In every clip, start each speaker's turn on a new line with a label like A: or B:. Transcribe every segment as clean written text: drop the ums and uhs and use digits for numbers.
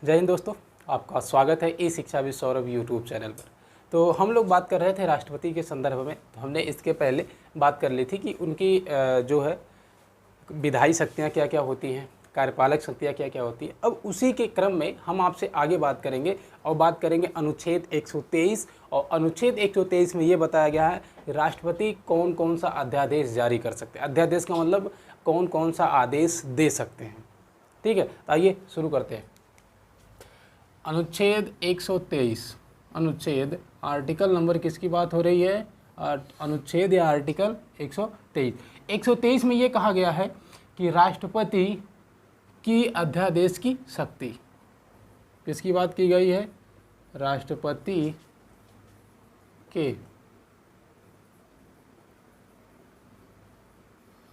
A: जय हिंद दोस्तों, आपका स्वागत है ई शिक्षा विद सौरभ यूट्यूब चैनल पर। तो हम लोग बात कर रहे थे राष्ट्रपति के संदर्भ में। तो हमने इसके पहले बात कर ली थी कि उनकी जो है विधायी शक्तियाँ क्या क्या होती हैं, कार्यपालक शक्तियाँ क्या क्या होती है। अब उसी के क्रम में हम आपसे आगे बात करेंगे और बात करेंगे अनुच्छेद 123। और अनुच्छेद 123 में ये बताया गया है कि राष्ट्रपति कौन कौन सा अध्यादेश जारी कर सकते हैं। अध्यादेश का मतलब कौन कौन सा आदेश दे सकते हैं। ठीक है, तो आइए शुरू करते हैं। अनुच्छेद 123, अनुच्छेद आर्टिकल नंबर किसकी बात हो रही है? अनुच्छेद या आर्टिकल 123। 123 में ये कहा गया है कि राष्ट्रपति की अध्यादेश की शक्ति, किसकी बात की गई है? राष्ट्रपति के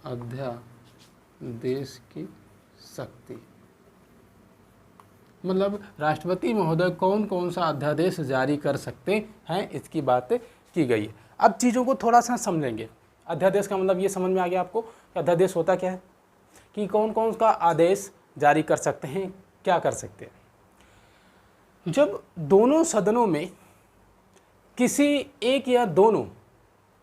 A: अध्यादेश की शक्ति, मतलब राष्ट्रपति महोदय कौन कौन सा अध्यादेश जारी कर सकते हैं, इसकी बात की गई है। अब चीज़ों को थोड़ा सा समझेंगे। अध्यादेश का मतलब ये समझ में आ गया आपको कि अध्यादेश होता क्या है, कि कौन कौन का आदेश जारी कर सकते हैं, क्या कर सकते हैं। जब दोनों सदनों में किसी एक या दोनों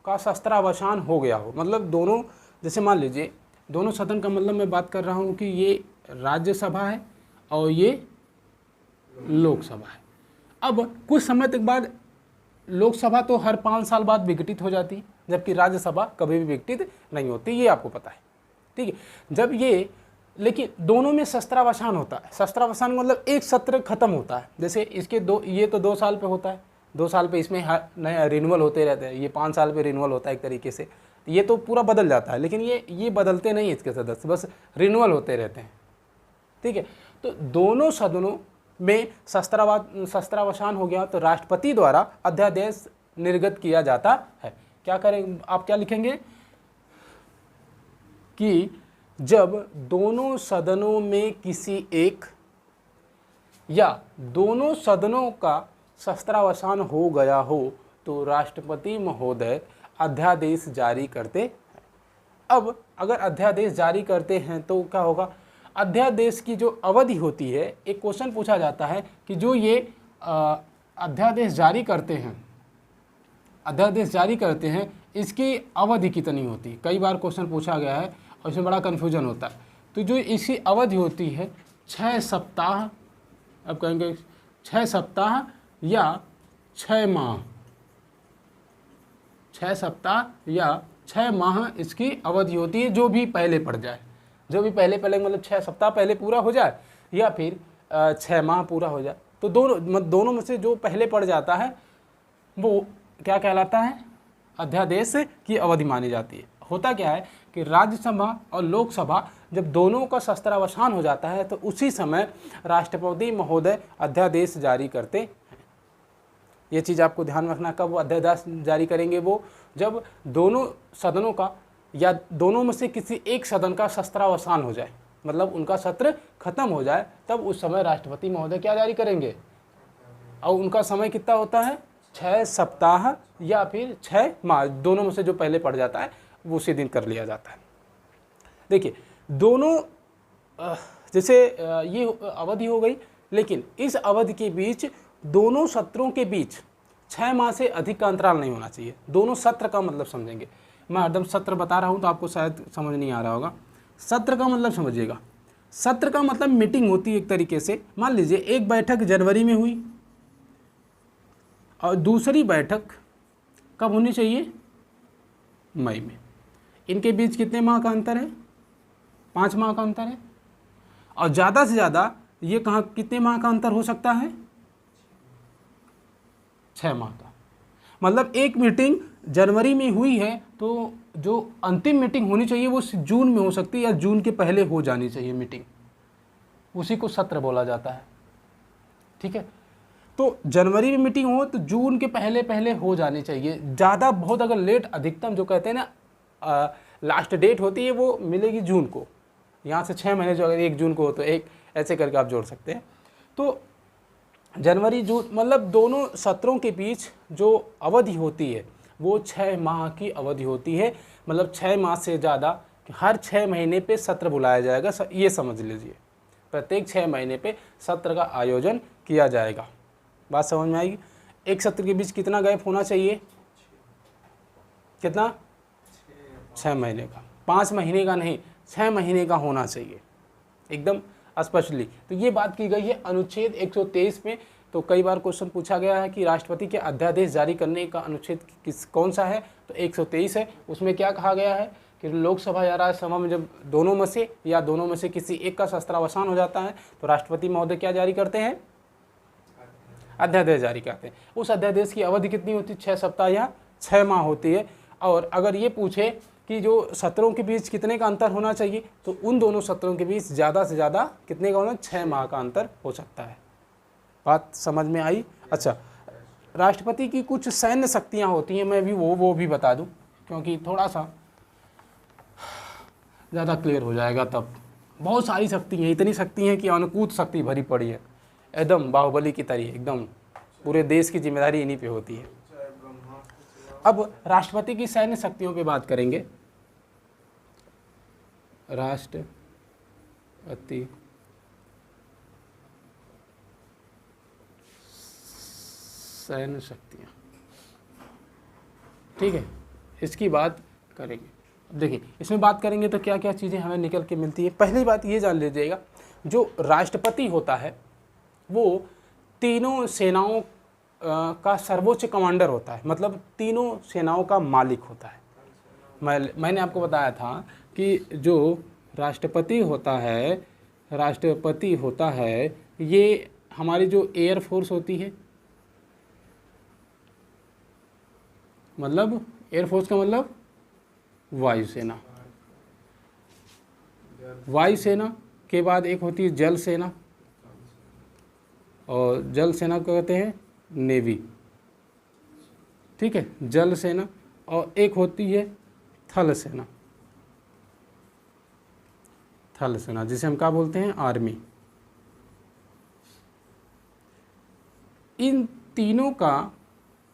A: का शस्त्रावसान हो गया हो, मतलब दोनों, जैसे मान लीजिए दोनों सदन का मतलब मैं बात कर रहा हूँ कि ये राज्यसभा है और ये लोकसभा है। अब कुछ समय तक बाद लोकसभा तो हर 5 साल बाद विघटित हो जाती है, जबकि राज्यसभा कभी भी विघटित नहीं होती, ये आपको पता है। ठीक है, जब ये, लेकिन दोनों में शस्त्रावसान होता है। शस्त्रावसान मतलब एक सत्र खत्म होता है। जैसे इसके ये तो 2 साल पे होता है, 2 साल पे इसमें नया रिन्यूअल होते रहते हैं। ये 5 साल पे रिन्यूअल होता है एक तरीके से, ये तो पूरा बदल जाता है। लेकिन ये बदलते नहीं इसके सदस्य, बस रिन्यूअल होते रहते हैं। ठीक है, तो दोनों सदनों में शस्त्रावसान हो गया तो राष्ट्रपति द्वारा अध्यादेश निर्गत किया जाता है। क्या करें, आप क्या लिखेंगे कि जब दोनों सदनों में किसी एक या दोनों सदनों का शस्त्रावसान हो गया हो तो राष्ट्रपति महोदय अध्यादेश जारी करते हैं। अब अगर अध्यादेश जारी करते हैं तो क्या होगा? अध्यादेश की जो अवधि होती है, एक क्वेश्चन पूछा जाता है कि जो ये अध्यादेश जारी करते हैं इसकी अवधि कितनी होती है। कई बार क्वेश्चन पूछा गया है और इसमें बड़ा कन्फ्यूजन होता है। तो जो इसकी अवधि होती है 6 सप्ताह, अब कहेंगे 6 सप्ताह या 6 माह, 6 सप्ताह या 6 माह इसकी अवधि होती है। जो भी पहले पड़ जाए, जो भी पहले मतलब 6 सप्ताह पहले पूरा हो जाए या फिर 6 माह पूरा हो जाए, तो दोनों में से जो पहले पड़ जाता है वो क्या कहलाता है? अध्यादेश की अवधि मानी जाती है। होता क्या है कि राज्यसभा और लोकसभा जब दोनों का शस्त्रावसान हो जाता है तो उसी समय राष्ट्रपति महोदय अध्यादेश जारी करते हैं। ये चीज़ आपको ध्यान रखना, कब वो अध्यादेश जारी करेंगे? वो जब दोनों सदनों का या दोनों में से किसी एक सदन का शस्त्रावसान हो जाए, मतलब उनका सत्र खत्म हो जाए, तब उस समय राष्ट्रपति महोदय क्या जारी करेंगे। और उनका समय कितना होता है? 6 सप्ताह या फिर 6 माह, दोनों में से जो पहले पड़ जाता है वो उसी दिन कर लिया जाता है। देखिए, दोनों जैसे ये अवधि हो गई, लेकिन इस अवधि के बीच दोनों सत्रों के बीच 6 माह से अधिक का अंतराल नहीं होना चाहिए। दोनों सत्र का मतलब समझेंगे, मैं एकदम सत्र बता रहा हूँ तो आपको शायद समझ नहीं आ रहा होगा। सत्र का मतलब समझिएगा, सत्र का मतलब मीटिंग होती है एक तरीके से। मान लीजिए एक बैठक जनवरी में हुई और दूसरी बैठक कब होनी चाहिए? मई में। इनके बीच कितने माह का अंतर है? 5 माह का अंतर है। और ज़्यादा से ज़्यादा ये कहाँ कितने माह का अंतर हो सकता है? 6 माह का। मतलब एक मीटिंग जनवरी में हुई है तो जो अंतिम मीटिंग होनी चाहिए वो जून में हो सकती है या जून के पहले हो जानी चाहिए मीटिंग, उसी को सत्र बोला जाता है। ठीक है, तो जनवरी में मीटिंग हो तो जून के पहले हो जानी चाहिए। ज़्यादा बहुत अगर लेट, अधिकतम जो कहते हैं ना लास्ट डेट होती है वो मिलेगी जून को। यहाँ से 6 महीने जो अगर 1 जून को हो तो एक ऐसे करके आप जोड़ सकते हैं। तो जनवरी जून मतलब दोनों सत्रों के बीच जो अवधि होती है वो 6 माह की अवधि होती है। मतलब 6 माह से ज़्यादा, हर 6 महीने पे सत्र बुलाया जाएगा, ये समझ लीजिए। प्रत्येक 6 महीने पे सत्र का आयोजन किया जाएगा। बात समझ में आएगी। एक सत्र के बीच कितना गैप होना चाहिए, कितना, 6 महीने का, 5 महीने का नहीं, 6 महीने का होना चाहिए एकदम स्पष्टली। तो ये बात की गई है अनुच्छेद 123 में। तो कई बार क्वेश्चन पूछा गया है कि राष्ट्रपति के अध्यादेश जारी करने का अनुच्छेद कौन सा है, तो 123 है। उसमें क्या कहा गया है कि लोकसभा या राज्यसभा में जब दोनों में से या दोनों में से किसी एक का शस्त्रावसान हो जाता है तो राष्ट्रपति महोदय क्या जारी करते हैं, अध्यादेश जारी करते हैं। उस अध्यादेश की अवधि कितनी होती है, 6 सप्ताह या 6 माह होती है। और अगर ये पूछे कि जो सत्रों के बीच कितने का अंतर होना चाहिए, तो उन दोनों सत्रों के बीच ज़्यादा से ज़्यादा कितने का होना, 6 माह का अंतर हो सकता है। बात समझ में आई। अच्छा, राष्ट्रपति की कुछ सैन्य शक्तियाँ होती हैं, मैं भी वो भी बता दूं क्योंकि थोड़ा सा ज़्यादा क्लियर हो जाएगा तब। बहुत सारी शक्ति हैं, इतनी शक्ति हैं कि अनुकूत शक्ति भरी पड़ी है, एकदम बाहुबली की तरह, एकदम पूरे देश की जिम्मेदारी इन्हीं पे होती है। अब राष्ट्रपति की सैन्य शक्तियों पे बात करेंगे। राष्ट्रपति सैन्य शक्तियाँ, ठीक है, इसकी बात करेंगे। अब देखिए इसमें बात करेंगे तो क्या क्या चीज़ें हमें निकल के मिलती है। पहली बात ये जान लीजिएगा, जो राष्ट्रपति होता है वो तीनों सेनाओं का सर्वोच्च कमांडर होता है, मतलब तीनों सेनाओं का मालिक होता है। मैंने आपको बताया था कि जो राष्ट्रपति होता है ये हमारी जो एयर फोर्स होती है, मतलब एयरफोर्स का मतलब वायुसेना, वायुसेना के बाद एक होती है जल सेना, और जल सेना को कहते हैं नेवी, ठीक है, जल सेना। और एक होती है थल सेना, थल सेना जिसे हम क्या बोलते हैं, आर्मी। इन तीनों का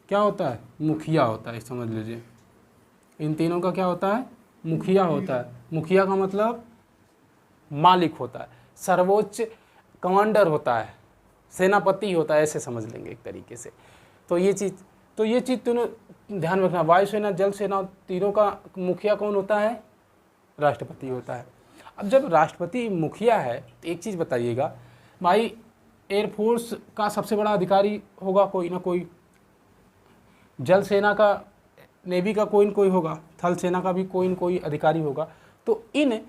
A: क्या होता है, मुखिया होता है, समझ लीजिए। इन तीनों का क्या होता है, मुखिया होता है। मुखिया का मतलब मालिक होता है, सर्वोच्च कमांडर होता है, सेनापति होता है, ऐसे समझ लेंगे एक तरीके से। तो ये चीज़ तीनों ध्यान रखना, वायुसेना, जल सेना, तीनों का मुखिया कौन होता है, राष्ट्रपति होता है। अब जब राष्ट्रपति मुखिया है तो एक चीज़ बताइएगा भाई, एयरफोर्स का सबसे बड़ा अधिकारी होगा कोई ना कोई, जल सेना का, नेवी का कोई न कोई होगा, थल सेना का भी कोई न कोई अधिकारी होगा। तो इन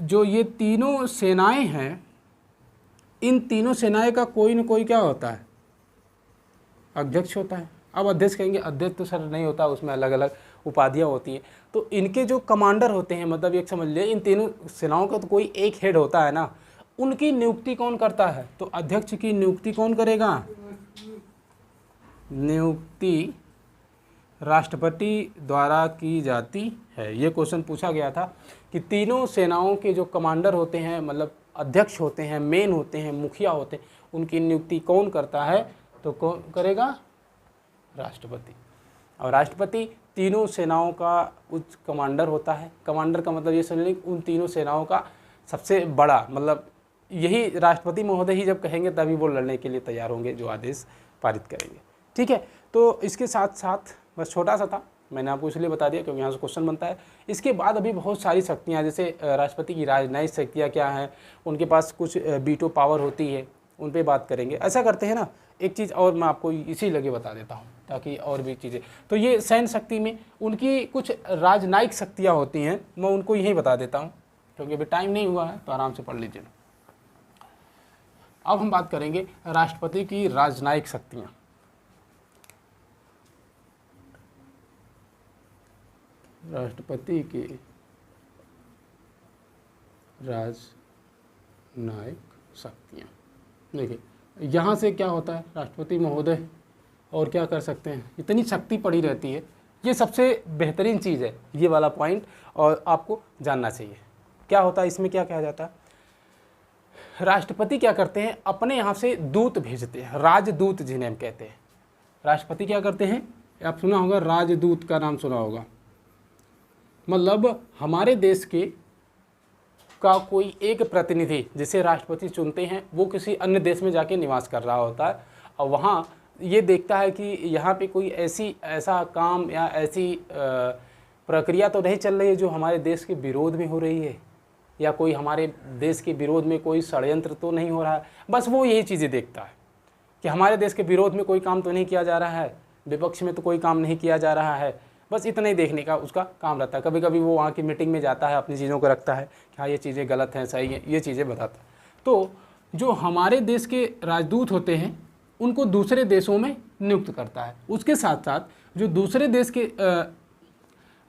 A: जो ये तीनों सेनाएं हैं, इन तीनों सेनाएं का कोई न कोई क्या होता है, अध्यक्ष होता है। अब अध्यक्ष कहेंगे, अध्यक्ष तो सर नहीं होता, उसमें अलग अलग उपाधियां होती हैं। तो इनके जो कमांडर होते हैं, मतलब एक समझ लिए इन तीनों सेनाओं का तो कोई एक हेड होता है ना, उनकी नियुक्ति कौन करता है, तो अध्यक्ष की नियुक्ति कौन करेगा, नियुक्ति राष्ट्रपति द्वारा की जाती है। ये क्वेश्चन पूछा गया था कि तीनों सेनाओं के जो कमांडर होते हैं, मतलब अध्यक्ष होते हैं, मेन होते हैं, मुखिया होते हैं, उनकी नियुक्ति कौन करता है, तो कौन करेगा, राष्ट्रपति। और राष्ट्रपति तीनों सेनाओं का उच्च कमांडर होता है। कमांडर का मतलब ये समझ लें उन तीनों सेनाओं का सबसे बड़ा, मतलब यही राष्ट्रपति महोदय ही जब कहेंगे तभी वो लड़ने के लिए तैयार होंगे, जो आदेश पारित करेंगे, ठीक है। तो इसके साथ साथ बस छोटा सा था, मैंने आपको इसलिए बता दिया क्योंकि यहाँ से क्वेश्चन बनता है। इसके बाद अभी बहुत सारी शक्तियाँ, जैसे राष्ट्रपति की राजनयिक शक्तियाँ क्या हैं, उनके पास कुछ वीटो पावर होती है, उन पे बात करेंगे। ऐसा करते हैं ना, एक चीज़ और मैं आपको इसी लगे बता देता हूँ ताकि और भी चीज़ें। तो ये सैन्य शक्ति में उनकी कुछ राजनयिक शक्तियाँ होती हैं, मैं उनको यहीं बता देता हूँ क्योंकि अभी टाइम नहीं हुआ है, तो आराम से पढ़ लीजिए। अब हम बात करेंगे राष्ट्रपति की राजनयिक शक्तियाँ। राष्ट्रपति की राजनयिक शक्तियाँ, देखिए यहाँ से क्या होता है, राष्ट्रपति महोदय और क्या कर सकते हैं, इतनी शक्ति पड़ी रहती है। ये सबसे बेहतरीन चीज़ है ये वाला पॉइंट, और आपको जानना चाहिए क्या होता है इसमें। क्या कहा जाता है, राष्ट्रपति क्या करते हैं, अपने यहाँ से दूत भेजते हैं, राजदूत जिन्हें हम कहते हैं। राष्ट्रपति क्या करते हैं, आप सुना होगा, राजदूत का नाम सुना होगा। मतलब हमारे देश के का कोई एक प्रतिनिधि जिसे राष्ट्रपति चुनते हैं वो किसी अन्य देश में जाके निवास कर रहा होता है और वहाँ ये देखता है कि यहाँ पे कोई ऐसा काम या ऐसी प्रक्रिया तो नहीं चल रही है जो हमारे देश के विरोध में हो रही है, या कोई हमारे देश के विरोध में कोई षड्यंत्र तो नहीं हो रहा है। बस वो यही चीज़ें देखता है कि हमारे देश के विरोध में कोई काम तो नहीं किया जा रहा है, विपक्ष में तो कोई काम नहीं किया जा रहा है। बस इतना ही देखने का उसका काम रहता है। कभी कभी वो वहाँ की मीटिंग में जाता है, अपनी चीज़ों को रखता है कि हाँ ये चीज़ें गलत हैं, सही है, ये चीज़ें बताता है। तो जो हमारे देश के राजदूत होते हैं उनको दूसरे देशों में नियुक्त करता है। उसके साथ साथ जो दूसरे देश के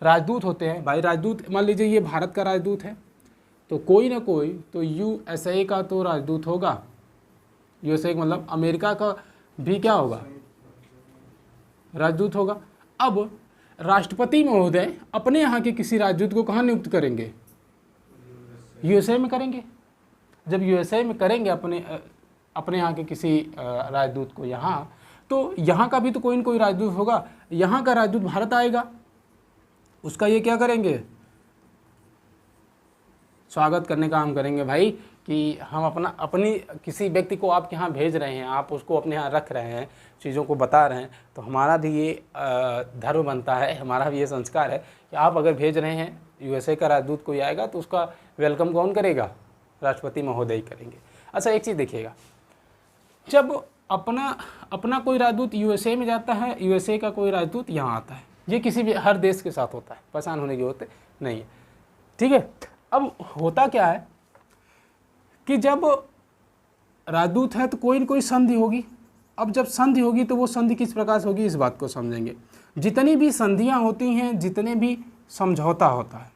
A: राजदूत होते हैं, भाई राजदूत मान लीजिए ये भारत का राजदूत है तो कोई ना कोई तो USA का तो राजदूत होगा। USA मतलब अमेरिका का भी क्या होगा, राजदूत होगा। अब राष्ट्रपति महोदय अपने यहाँ के किसी राजदूत को कहाँ नियुक्त करेंगे, USA में करेंगे। जब USA में करेंगे अपने यहाँ के किसी राजदूत को यहाँ, तो यहाँ का भी तो कोई न कोई राजदूत होगा। यहाँ का राजदूत भारत आएगा, उसका ये क्या करेंगे, स्वागत करने का हम करेंगे भाई कि हम अपनी किसी व्यक्ति को आपके यहाँ भेज रहे हैं, आप उसको अपने यहाँ रख रहे हैं, चीज़ों को बता रहे हैं, तो हमारा भी ये धर्म बनता है, हमारा भी ये संस्कार है कि आप अगर भेज रहे हैं USA का राजदूत कोई आएगा तो उसका वेलकम कौन करेगा, राष्ट्रपति महोदय ही करेंगे। अच्छा एक चीज़ देखिएगा, जब अपना कोई राजदूत USA में जाता है, USA का कोई राजदूत यहाँ आता है, ये किसी भी हर देश के साथ होता है, परेशान होने की होते नहीं है, ठीक है। अब होता क्या है कि जब राजदूत है तो कोई न कोई संधि होगी। अब जब संधि होगी तो वो संधि किस प्रकार से होगी, इस बात को समझेंगे। जितनी भी संधियाँ होती हैं, जितने भी समझौता होता है,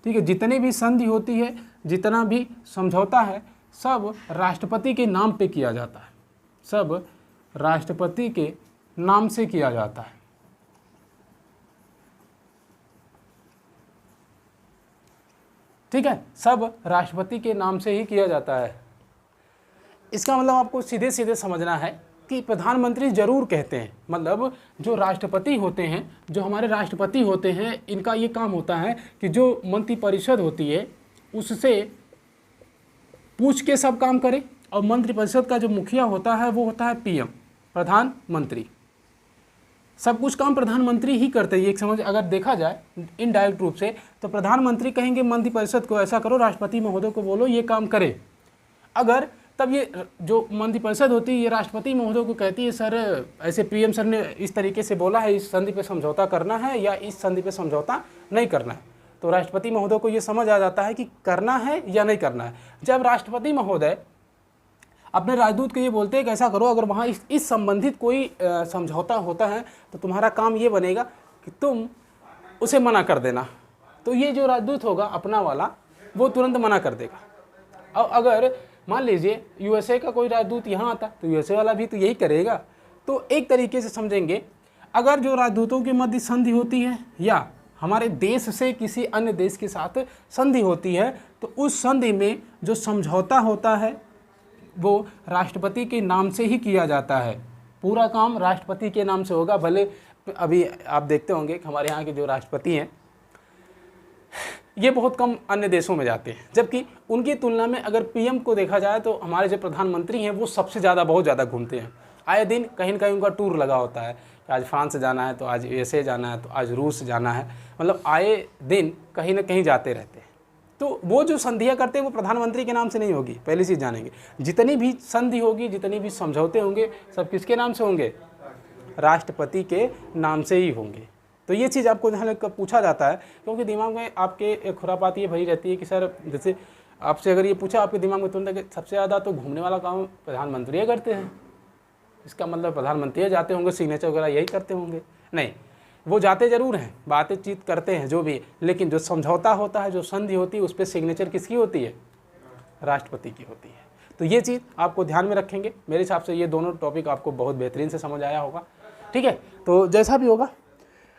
A: ठीक है, जितनी भी संधि होती है, जितना भी समझौता है, सब राष्ट्रपति के नाम पे किया जाता है, सब राष्ट्रपति के नाम से किया जाता है। ठीक है, सब राष्ट्रपति के नाम से ही किया जाता है। इसका मतलब आपको सीधे सीधे समझना है कि प्रधानमंत्री जरूर कहते हैं, मतलब जो राष्ट्रपति होते हैं, जो हमारे राष्ट्रपति होते हैं, इनका ये काम होता है कि जो मंत्रिपरिषद होती है उससे पूछ के सब काम करे, और मंत्रिपरिषद का जो मुखिया होता है वो होता है PM, प्रधानमंत्री। सब कुछ काम प्रधानमंत्री ही करते हैं। एक समझ अगर देखा जाए इनडायरेक्ट रूप से तो प्रधानमंत्री कहेंगे मंत्रिपरिषद को ऐसा करो, राष्ट्रपति महोदय को बोलो ये काम करे। अगर तब ये जो मंत्रिपरिषद होती है ये राष्ट्रपति महोदय को कहती है सर ऐसे PM सर ने इस तरीके से बोला है, इस संधि पे समझौता करना है या इस संधि पे समझौता नहीं करना है, तो राष्ट्रपति महोदय को ये समझ आ जाता है कि करना है या नहीं करना है। जब राष्ट्रपति महोदय अपने राजदूत को ये बोलते हैं कि ऐसा करो, अगर वहाँ इस संबंधित कोई समझौता होता है तो तुम्हारा काम ये बनेगा कि तुम उसे मना कर देना, तो ये जो राजदूत होगा अपना वाला वो तुरंत मना कर देगा। और अगर मान लीजिए USA का कोई राजदूत यहाँ आता तो USA वाला भी तो यही करेगा। तो एक तरीके से समझेंगे, अगर जो राजदूतों के मध्य संधि होती है या हमारे देश से किसी अन्य देश के साथ संधि होती है तो उस संधि में जो समझौता होता है वो राष्ट्रपति के नाम से ही किया जाता है। पूरा काम राष्ट्रपति के नाम से होगा। भले अभी आप देखते होंगे कि हमारे यहाँ के जो राष्ट्रपति हैं ये बहुत कम अन्य देशों में जाते हैं, जबकि उनकी तुलना में अगर PM को देखा जाए तो हमारे जो प्रधानमंत्री हैं वो सबसे ज़्यादा बहुत ज़्यादा घूमते हैं। आए दिन कहीं न कहीं उनका टूर लगा होता है कि आज फ्रांस जाना है, तो आज USA जाना है, तो आज रूस जाना है, मतलब आए दिन कहीं ना कहीं जाते रहते हैं। तो वो जो संधियाँ करते हैं वो प्रधानमंत्री के नाम से नहीं होगी, पहली चीज़ जानेंगे। जितनी भी संधि होगी, जितनी भी समझौते होंगे, सब किसके नाम से होंगे, राष्ट्रपति के नाम से ही होंगे। तो ये चीज़ आपको ध्यान रखकर पूछा जाता है, क्योंकि दिमाग में आपके एक खुरापात ये भरी रहती है कि सर जैसे आपसे अगर ये पूछा आपके दिमाग में तुरंत कि सबसे ज़्यादा तो घूमने वाला काम प्रधानमंत्री करते हैं, इसका मतलब प्रधानमंत्री जाते होंगे, सिग्नेचर वगैरह यही करते होंगे। नहीं, वो जाते ज़रूर हैं, बातचीत करते हैं जो भी, लेकिन जो समझौता होता है, जो संधि होती है, उस पर सिग्नेचर किसकी होती है, राष्ट्रपति की होती है। तो ये चीज़ आपको ध्यान में रखेंगे। मेरे हिसाब से ये दोनों टॉपिक आपको बहुत बेहतरीन से समझ आया होगा। ठीक है, तो जैसा भी होगा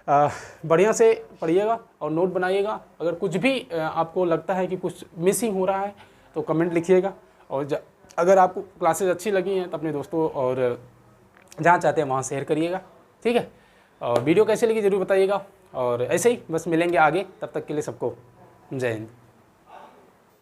A: बढ़िया से पढ़िएगा और नोट बनाइएगा। अगर कुछ भी आपको लगता है कि कुछ मिसिंग हो रहा है तो कमेंट लिखिएगा, और अगर आपको क्लासेस अच्छी लगी हैं तो अपने दोस्तों और जहाँ चाहते हैं वहाँ शेयर करिएगा। ठीक है, और वीडियो कैसे लगी ज़रूर बताइएगा, और ऐसे ही बस मिलेंगे आगे। तब तक के लिए सबको जय हिंद।